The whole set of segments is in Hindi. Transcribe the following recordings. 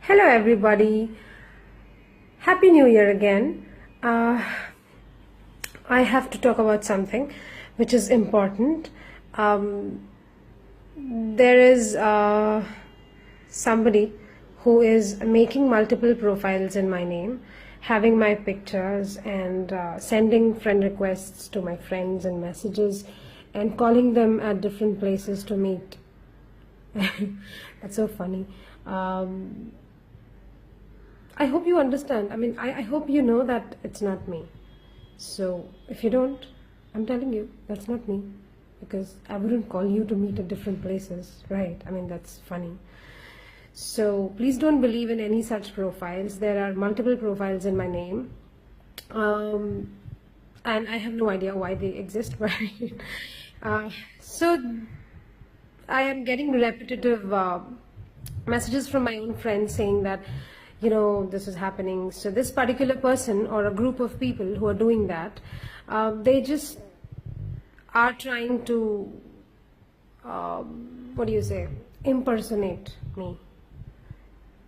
Hello everybody, Happy New Year again. I have to talk about something which is important. There is somebody who is making multiple profiles in my name, having my pictures and sending friend requests to my friends and messages and calling them at different places to meet. That's so funny. I hope you understand. I mean, I hope you know that it's not me. So if you don't, I'm telling you, that's not me. Because I wouldn't call you to meet at different places, right? I mean, that's funny. So please don't believe in any such profiles. There are multiple profiles in my name. And I have no idea why they exist, right? So I am getting repetitive messages from my own friends saying that, this is happening. So this particular person or a group of people who are doing that, they just are trying to, impersonate me.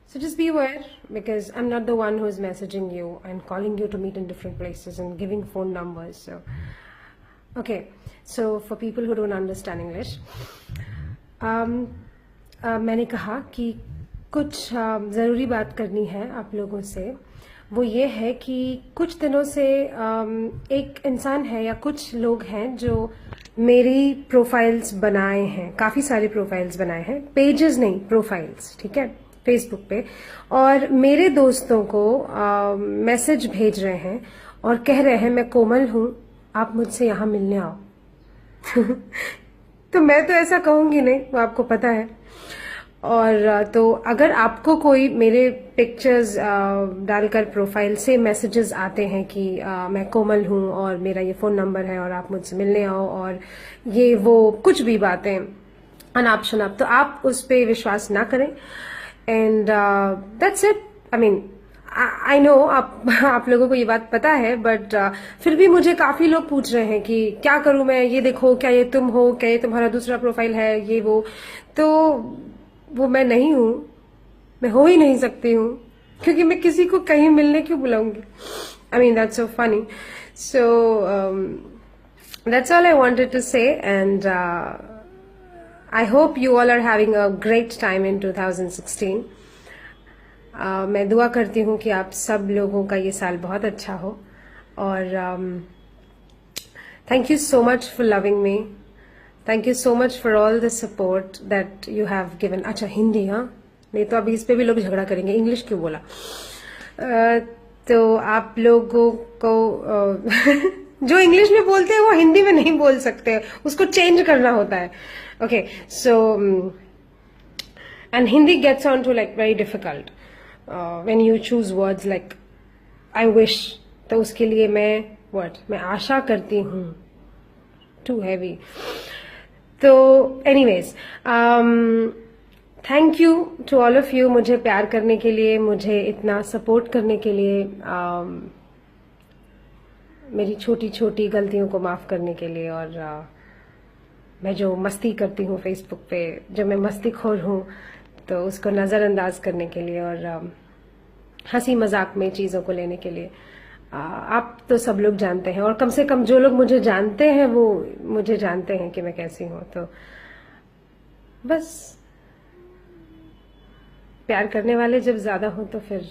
So just be aware, because I'm not the one who is messaging you and calling you to meet in different places and giving phone numbers. So, okay. So for people who don't understand English, मैंने कहा कि कुछ ज़रूरी बात करनी है आप लोगों से. वो ये है कि कुछ दिनों से एक इंसान है या कुछ लोग हैं जो मेरी प्रोफाइल्स बनाए हैं, काफ़ी सारे प्रोफाइल्स बनाए हैं, पेजेस नहीं, प्रोफाइल्स, ठीक है, फेसबुक पे, और मेरे दोस्तों को मैसेज भेज रहे हैं और कह रहे हैं मैं कोमल हूँ, आप मुझसे यहाँ मिलने आओ. तो मैं तो ऐसा कहूँगी नहीं, वो आपको पता है. और तो अगर आपको कोई मेरे पिक्चर्स डालकर प्रोफाइल से मैसेजेस आते हैं कि मैं कोमल हूँ और मेरा ये फ़ोन नंबर है और आप मुझसे मिलने आओ और ये वो कुछ भी बातें अनाप शनाप, तो आप उस पर विश्वास ना करें. And that's it. I mean, I know आप लोगों को ये बात पता है, बट फिर भी मुझे काफ़ी लोग पूछ रहे हैं कि क्या करूँ मैं, ये देखो, क्या ये तुम हो, क्या ये तुम्हारा दूसरा प्रोफाइल है, ये वो. तो वो मैं नहीं हूँ, मैं हो ही नहीं सकती हूँ, क्योंकि मैं किसी को कहीं मिलने क्यों बुलाऊंगी. I mean, that's so funny. So that's all I wanted to say, and I hope you all are having a great time in 2016. मैं दुआ करती हूँ कि आप सब लोगों का ये साल बहुत अच्छा हो. और thank you so much for loving me. Thank you so much for all the support that you have given. अच्छा, हिंदी, हाँ, नहीं तो अभी इस पे भी लोग झगड़ा करेंगे, इंग्लिश क्यों बोला. तो आप लोगों को जो इंग्लिश में बोलते हैं वो हिंदी में नहीं बोल सकते, उसको चेंज करना होता है. Okay, so and Hindi gets on to like very difficult when you choose words like I wish. तो उसके लिए मैं आशा करती हूँ, टू हैवी. तो anyways, thank you to all of you, मुझे प्यार करने के लिए, मुझे इतना सपोर्ट करने के लिए, मेरी छोटी छोटी गलतियों को माफ़ करने के लिए, और मैं जो मस्ती करती हूँ फेसबुक पे, जब मैं मस्तीखोर हूँ तो उसको नज़रअंदाज करने के लिए और हंसी मजाक में चीज़ों को लेने के लिए. आप तो सब लोग जानते हैं, और कम से कम जो लोग मुझे जानते हैं वो मुझे जानते हैं कि मैं कैसी हूँ. तो बस प्यार करने वाले जब ज़्यादा हो तो फिर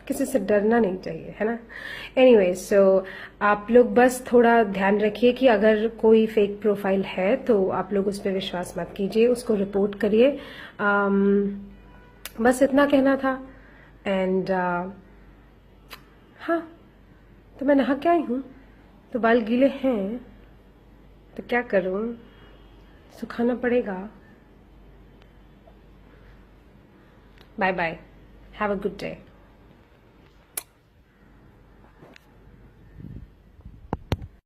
किसी से डरना नहीं चाहिए, है ना. एनीवेज, सो आप लोग बस थोड़ा ध्यान रखिए कि अगर कोई फेक प्रोफाइल है तो आप लोग उस पर विश्वास मत कीजिए, उसको रिपोर्ट करिए. बस इतना कहना था. एंड हाँ, तो मैं नहा के आई हूँ, तो बाल गीले हैं तो क्या करूँ, सुखाना पड़ेगा. Bye bye, have a good day.